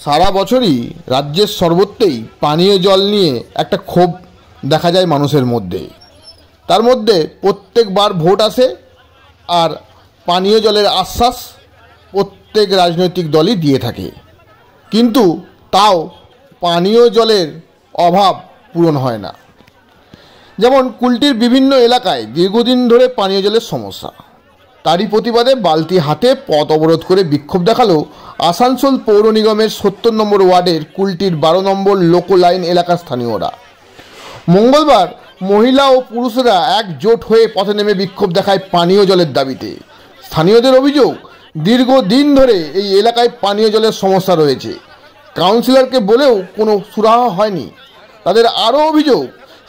সারা বছরই রাজ্যের সর্বত্রই পানীয় জল নিয়ে একটা ক্ষোভ দেখা যায় মানুষের মধ্যে। তার মধ্যে প্রত্যেকবার ভোট আসে আর পানীয় জলের আশ্বাস প্রত্যেক রাজনৈতিক দলই দিয়ে থাকে, কিন্তু তাও পানীয় জলের অভাব পূরণ হয় না। যেমন কুলটির বিভিন্ন এলাকায় দীর্ঘদিন ধরে পানীয় জলের সমস্যা, তারই প্রতিবাদে বালতি হাতে পথ অবরোধ করে বিক্ষোভ দেখালো আসানসোল পৌর নিগমের 70 নম্বর ওয়ার্ডের কুলটির 12 নম্বর লোকো লাইন এলাকার স্থানীয়রা। মঙ্গলবার মহিলা ও পুরুষরা একজোট হয়ে পথে নেমে বিক্ষোভ দেখায় পানীয় জলের দাবিতে। স্থানীয়দের অভিযোগ, দীর্ঘদিন ধরে এই এলাকায় পানীয় জলের সমস্যা রয়েছে, কাউন্সিলরকে বলেও কোনো সুরাহা হয়নি। তাদের আরও অভিযোগ,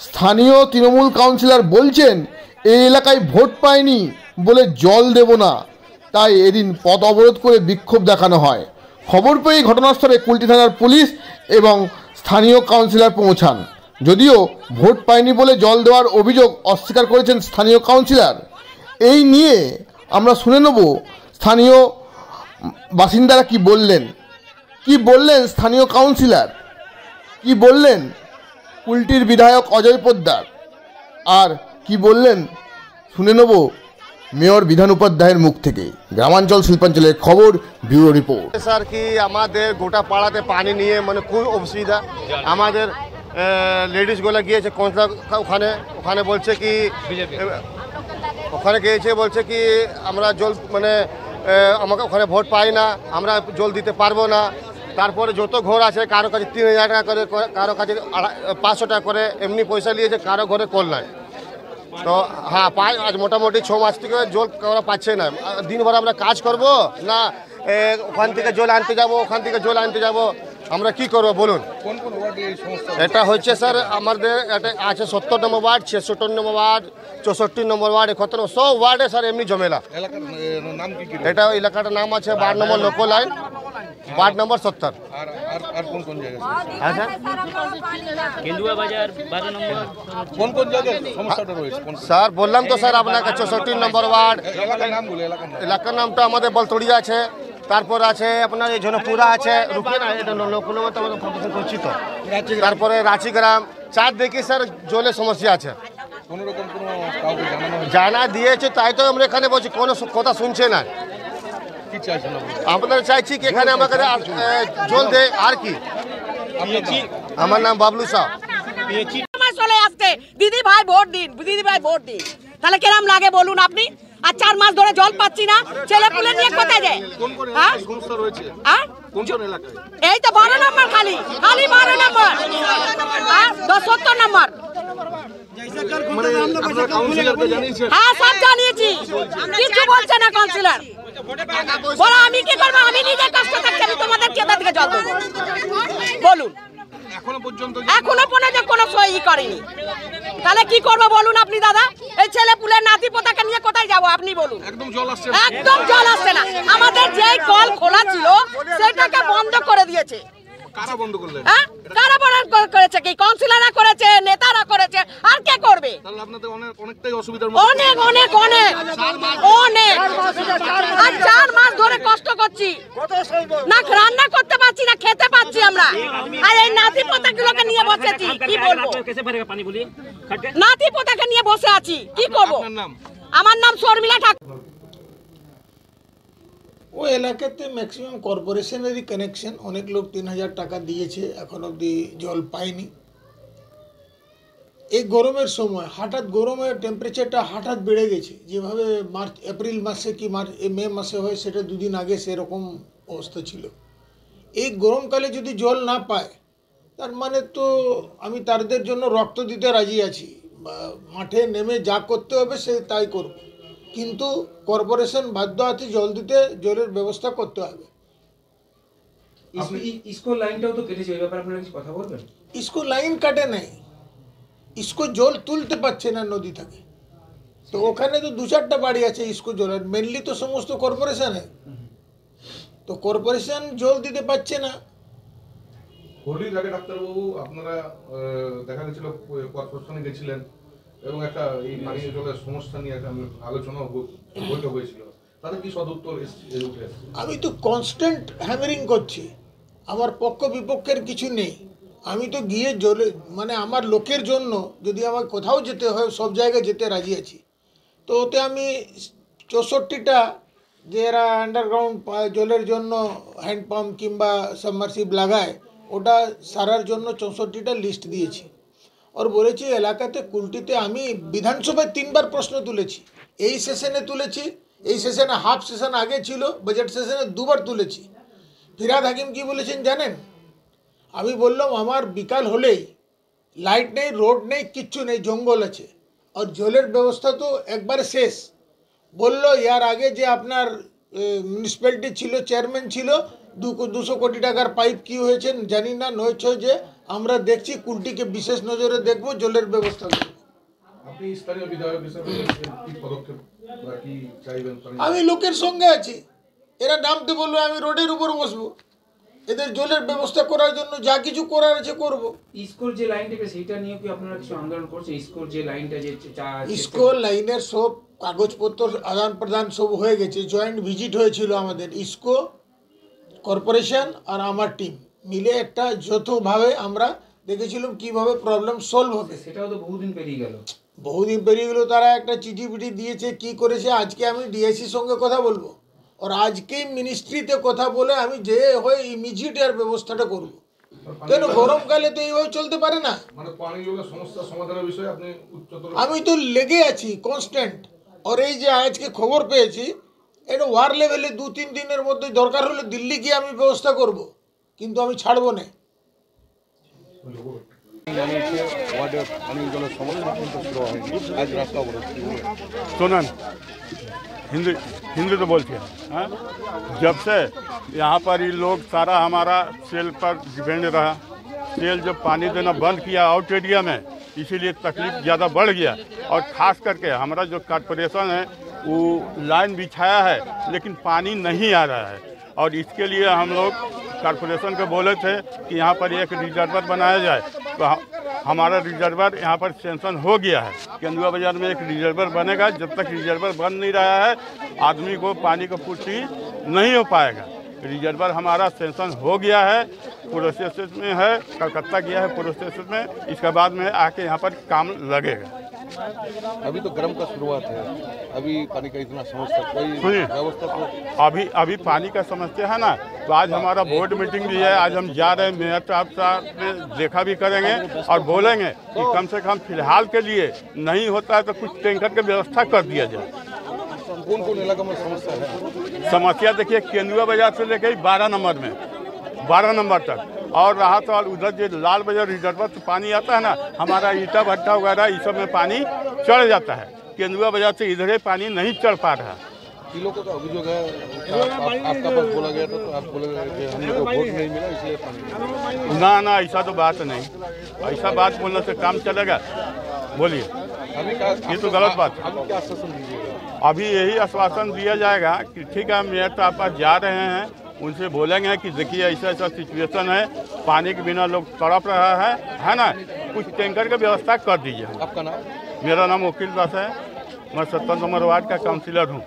স্থানীয় তৃণমূল কাউন্সিলর বলছেন এই এলাকায় ভোট পায়নি বলে জল দেব না, তাই এদিন পথ অবরোধ করে বিক্ষোভ দেখানো হয়। খবর পেয়ে ঘটনাস্থলে কুলটি থানার পুলিশ এবং স্থানীয় কাউন্সিলর পৌঁছান, যদিও ভোট পায়নি বলে জল দেওয়ার অভিযোগ অস্বীকার করেছেন স্থানীয় কাউন্সিলর। এই নিয়ে আমরা শুনে নেব স্থানীয় বাসিন্দারা কি বললেন স্থানীয় কাউন্সিলর কি বললেন কুলটির বিধায়ক অজয় পোদ্দার, আর কি বললেন শুনে নেব মেয়র বিধান উপাধ্যায়ের মুখ থেকে। গ্রামাঞ্চল শিল্পাঞ্চলের খবর, ব্যুরো রিপোর্ট। স্যার কি আমাদের গোটা পাড়াতে পানি নিয়ে মানে খুব অসুবিধা। আমাদের লেডিসগুলো গিয়েছে ওখানে বলছে কি বলছে কি আমরা জল মানে আমাকে ওখানে ভোট পাই না, আমরা জল দিতে পারবো না। তারপরে যত ঘর আছে কারো কাছে 3000 টাকা করে, কারো কাছে 500 টাকা করে এমনি পয়সা নিয়েছে, কারো ঘরে কল নাই। তো হ্যাঁ পাই, আজ মোটামুটি 6 মাস থেকে জল ওরা পাচ্ছে না। দিনভর আমরা কাজ করব না, ওখান থেকে জল আনতে যাব, ওখান থেকে জল আনতে যাব, আমরা কি করব বলুন। এটা হচ্ছে স্যার আমাদের এটা আছে 70 নম্বর ওয়ার্ড, 66 নম্বর ওয়ার্ড, 64 নম্বর ওয়ার্ড, 71 সব ওয়ার্ডে স্যার এমনি জমেলা। এটা এলাকাটার নাম আছে 12 নম্বর লোকো লাইন, ওয়ার্ড নম্বর 70। আর কোন কোন জায়গা হ্যাঁ স্যার? কেন্দুয়া বাজার 12 নম্বর কোন জায়গায় সমস্যাটা রয়েছে স্যার? বললাম তো স্যার আপনাকে 64 নম্বর ওয়ার্ড। এলাকার নামটা আমাদের বলতড়িয়া আছে, তারপর আছে আপনার এই জনপুরা আছে, রুকে না এটা পরিচিত, তারপরে রাঁচিগ্রাম। চারদিকে স্যার জলের সমস্যা আছে, জানা দিয়েছে, তাই তো আমরা এখানে বলছি, কোনো কথা শুনছে না। আপনারা চাইছি কি এখানে আমাকে জল দেয় আর কি। আমার নাম বাবলু শাহ। চলে আসছে দিদি ভাই ভোট দিন, দিদি ভাই ভোট দিন, তাহলে কেরাম লাগে বলুন আপনি। আর 4 মাস ধরে জল পাচ্ছি না, ছেলে পুলে নিয়ে কোথায় যায়? এই তো 12 নম্বর, খালি 12 নম্বর, 70 নম্বর। হ্যাঁ সব জানিয়েছি, কিছু বলছে না কাউন্সিলর। বলো আমি কি করবো? আমি নিজে কষ্ট থাকছি, আমি তোমাদের কেদা থেকে জল দেবো বলুন? এখনো পর্যন্ত কোনো সই করেনি, তাহলে কি করবো বলুন আপনি দাদা? এই ছেলে পুলে নাতি পোতাকে নিয়ে কোথায় যাবো আপনি বলুন? একদম জল আসছে না। আমাদের যে কল খোলা ছিল সেটাকে বন্ধ করে দিয়েছে। কারা বন্ধ করলে? হ্যাঁ কারা বন্ধ করেছে? কি কাউন্সিলররা করেছে, নেতারা করেছে, আর কে করবে? তাহলে আপনাদের অনেকটাই অসুবিধার মধ্যে, অনেক আর 4 মাস ধরে কষ্ট করছি, না রান্না করতে পারছি না, খেতে পাচ্ছি আমরা। আর এই নাতি পোতাগুলোকে নিয়ে বসেছি, কি বলবো? নাতি পোতাকে নিয়ে বসে আছি, কি করবো? আমার নাম শর্মিলা ঠাকুর। ও এলাকাতে ম্যাক্সিমাম কর্পোরেশনেরই কানেকশন, অনেক লোক 3000 টাকা দিয়েছে, এখন অবধি জল পায়নি। এই গরমের সময় হঠাৎ গরমের টেম্পারেচারটা হঠাৎ বেড়ে গেছে, যেভাবে এপ্রিল মাসে কি মে মাসে হয় সেটা 2 দিন আগে সেরকম অবস্থা ছিল। এই গরমকালে যদি জল না পায় তার মানে তো আমি তাদের জন্য রক্ত দিতে রাজি আছি, মাঠে নেমে যা করতে হবে সে তাই করব, কিন্তু কর্পোরেশন বাধ্য আছে জল দিতে, জলের ব্যবস্থা করতে হবে। ইসকো লাইনটাও তো কেটেছে, এই ব্যাপারে আপনারা কিছু কথা বলবেন? ইসকো লাইন কাটে নাই, ইসকো জল তুলতে পারছে না নদী থেকে। তো ওখানে তো 2-4টা বাড়ি আছে ইসকো জলের, মেনলি তো সমস্ত কর্পোরেশনে, তো কর্পোরেশন জল দিতে পারছে না। হোলির আগে ডাক্তারবাবু আপনারা দেখা গেছিল কর্পোরেশনে গেছিলেন এবং একটা এই পানীয় জলের সমস্যা নিয়ে একটা আলোচনা বৈঠক হয়েছিল, তাদের কি সদুত্তর উঠে? আমি তো কনস্ট্যান্ট হ্যামারিং করছি, আমার পক্ষ বিপক্ষের কিছু নেই। আমি তো গিয়ে জলে মানে আমার লোকের জন্য যদি আমার কোথাও যেতে হয় সব জায়গায় যেতে রাজি আছি। তো ওতে আমি 64টা যারা আন্ডারগ্রাউন্ড জলের জন্য হ্যান্ডপাম্প কিংবা সাবমার্সিব লাগায় ওটা সারার জন্য 64টা লিস্ট দিয়েছি। আর বলেছি এলাকাতে কুলটিতে আমি বিধানসভায় 3বার প্রশ্ন তুলেছি, এই সেশনে তুলেছি, এই সেশনে হাফ সেশন আগে ছিল, বাজেট সেশনে 2বার তুলেছি। ফিরাদ হাকিম কি বলেছেন জানেন? আমি বললাম আমার বিকাল হলেই লাইট নেই, রোড নেই, কিচ্ছু নেই, জঙ্গল আছে আর জলের ব্যবস্থা তো একবারে শেষ। বলল ইয়ার আগে যে আপনার মিউনিসিপ্যালিটি ছিল, চেয়ারম্যান ছিল, 200 কোটি টাকার পাইপ কি হয়েছে জানি না, নয়ছ যে আমরা দেখছি কুলটিকে বিশেষ নজরে দেখব, জলের ব্যবস্থা করব। আপনি স্থানীয় বিধায়ক হিসেবে কি পদক্ষেপ বা কি চাইবেন? আমি লোকের সঙ্গে আছি, এরা নামতে বলবে আমি রোডের উপর বসবো, এদের জলের ব্যবস্থা করার জন্য যা কিছু করার আছে করব। ইসকোর যে লাইনটা সেটা নিয়ে কি আপনারা কিছু আন্দোলন করছেন? ইসকোর যে লাইনটা যে ইসকোর লাইনের সব কাগজপত্র আদান প্রদান সব হয়ে গেছে। জয়েন্ট ভিজিট হয়েছিল আমাদের, ইসকো, কর্পোরেশন আর আমার টিম মিলে একটা যৌথভাবে আমরা দেখেছিলাম কিভাবে প্রবলেম সলভ হবে। সেটাও তো বহুদিন পেরিয়ে গেল। বহুদিন পেরিয়ে গেল, তারা একটা চিঠি পিঠি দিয়েছে, কি করেছে। আজকে আমি ডিআইসির সঙ্গে কথা বলবো আর আজকেই মিনিস্ট্রিতে কথা বলে আমি যে হয় ইমিডিয়েট এর ব্যবস্থাটা করব। কেন গরমকালে তো এইভাবে চলতে পারে না। মানে পানি জলের সমস্যা সমাধানের বিষয়ে আপনি উচ্চতর আমি তো লেগে আছি কনস্ট্যান্ট। আর এই যে আজকে খবর পেয়েছি এটা ওয়ার লেভেলে 2-3 দিনের মধ্যে দরকার হলে দিল্লি গিয়ে আমি ব্যবস্থা করব, কিন্তু আমি ছাড়বো না। सुनन हिंदी हिंदी तो बोलते हैं हाँ? जब से यहाँ पर ये लोग सारा हमारा सेल पर डिपेंड रहा, सेल जब पानी देना बंद किया आउट एरिया में, इसीलिए तकलीफ ज़्यादा बढ़ गया। और ख़ास करके हमारा जो कॉरपोरेशन है वो लाइन बिछाया है लेकिन पानी नहीं आ रहा है। और इसके लिए हम लोग कॉरपोरेशन को बोले थे कि यहाँ पर एक रिजर्वर बनाया जाए, तो हमारा रिजर्वर यहाँ पर सेंक्शन हो गया है। केंदुआ बाज़ार में एक रिजर्वर बनेगा, जब तक रिजर्वर बन नहीं रहा है आदमी को पानी का पूर्ति नहीं हो पाएगा। रिजर्वर हमारा सेंक्शन हो गया है, प्रोसेस में है, कलकत्ता गया है प्रोसेस में, इसके बाद में आके यहाँ पर काम लगेगा। अभी तो गर्म का शुरुआत है, अभी पानी का इतना समस्या कोई व्यवस्था तो अभी पानी का समस्या है ना, तो आज हमारा बोर्ड मीटिंग भी है, आज हम जा रहे हैं, मेयर साहब ने देखा भी करेंगे और बोलेंगे कि कम से कम फिलहाल के लिए नहीं होता है तो कुछ टैंकर की व्यवस्था कर दिया जाए। कौन कौन इलाका में समस्या है? समस्या देखिए केंदुआ बाजार से लेकर 12 नंबर में 12 नंबर तक, और रहा तो उधर जो लाल बाजार रिजर्वर से पानी आता है ना, हमारा ईटा भट्टा वगैरह इस सब में पानी चढ़ जाता है। केंदुआ बाजार से इधर पानी नहीं चढ़ पा रहा। किलो का अभियोग है, आपका पास बोला गया था तो आप बोले कि हम लोग को वोट नहीं मिला इसलिए पानी। ना ऐसा तो बात नहीं, ऐसा बात बोलने से काम चलेगा? बोलिए, अभी क्या ये तो गलत बात है। अभी क्या आश्वासन दीजिएगा? अभी यही आश्वासन दिया जाएगा कि ठीक है मेयर साहब पास जा रहे हैं, उनसे बोलेंगे कि देखिए ऐसा ऐसा सिचुएशन है, पानी के बिना लोग तड़प रहा है ना, कुछ टैंकर की व्यवस्था कर दीजिए। आपका नाम? मेरा नाम वकील दास है, मैं 17 नंबर वार्ड का काउंसिलर हूँ।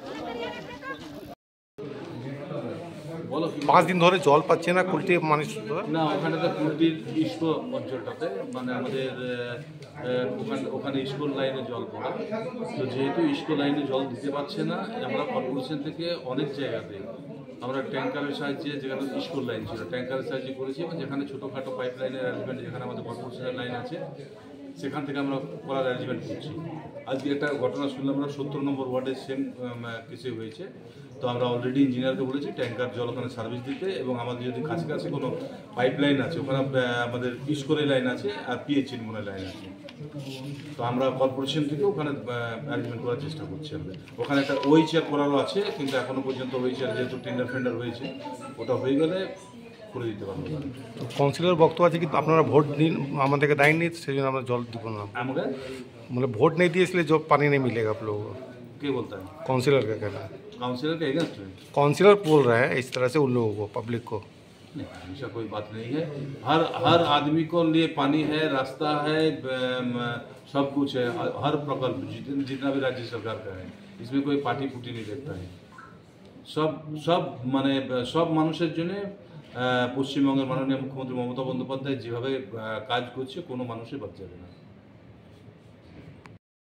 5 দিন ধরে জল পাচ্ছে না কুলটি মানুষ। না, ওখানে তো কুলটির ইস্কো অঞ্চলটাতে মানে আমাদের ওখানে ইস্কো লাইনে জল পড়া, তো যেহেতু ইস্কো লাইনে জল দিতে পারছে না, আমরা কর্পোরেশন থেকে অনেক জায়গাতে আমরা ট্যাঙ্কারের সাহায্যে, যেখানে ইস্কো লাইন ছিল ট্যাঙ্কারের সাহায্যে করেছি, এবং যেখানে ছোটোখাটো পাইপ লাইনের অ্যারেঞ্জমেন্ট যেখানে আমাদের কর্পোরেশনের লাইন আছে সেখান থেকে আমরা করার অ্যারেঞ্জমেন্ট করছি। আজকে একটা ঘটনা শুনলাম, আমরা 70 নম্বর ওয়ার্ডের সেম কিছু হয়েছে, তো আমরা অলরেডি ইঞ্জিনিয়ারকে বলেছি ট্যাঙ্কার জল ওখানে সার্ভিস দিতে, এবং আমাদের যদি কাছাকাছি কোনো পাইপ লাইন আছে ওখানে আমাদের ইস্কোরে লাইন আছে আর পিএইচএন মনে লাইন আছে, তো আমরা কর্পোরেশন থেকে ওখানে অ্যারেঞ্জমেন্ট করার চেষ্টা করছি। আমাদের ওখানে একটা ওইচআর করারও আছে, কিন্তু এখনও পর্যন্ত ওইচআর যেহেতু টেন্ডার ফেন্ডার হয়েছে ওটা হয়ে গেলে করে দিতে পারবো। কাউন্সিলর বক্তব্য আছে কিন্তু আপনারা ভোট দিন আমাদেরকে দেয়নি, সেই জন্য আমরা জল দিব না। আমাকে मतलब वोट नहीं दिए इसलिए जो पानी नहीं मिलेगा आप लोगों को। क्या बोलता है काउंसिलर का कहना है? काउंसिलर के अगेंस्ट में काउंसिलर बोल रहा है इस तरह से उन लोगों को, पब्लिक को। नहीं, ऐसा कोई बात नहीं है। हर आदमी को लिए पानी है, रास्ता है, सब कुछ है, हर प्रकल्प जितना भी राज्य सरकार का है, इसमें कोई पार्टी फूटी नहीं देखता है। सब माने सब মানুষের জন্য পশ্চিমবঙ্গের মাননীয় মুখ্যমন্ত্রী মমতা বন্দ্যোপাধ্যায় যেভাবে কাজ করছে কোনো মানুষই বাদ যাবে না।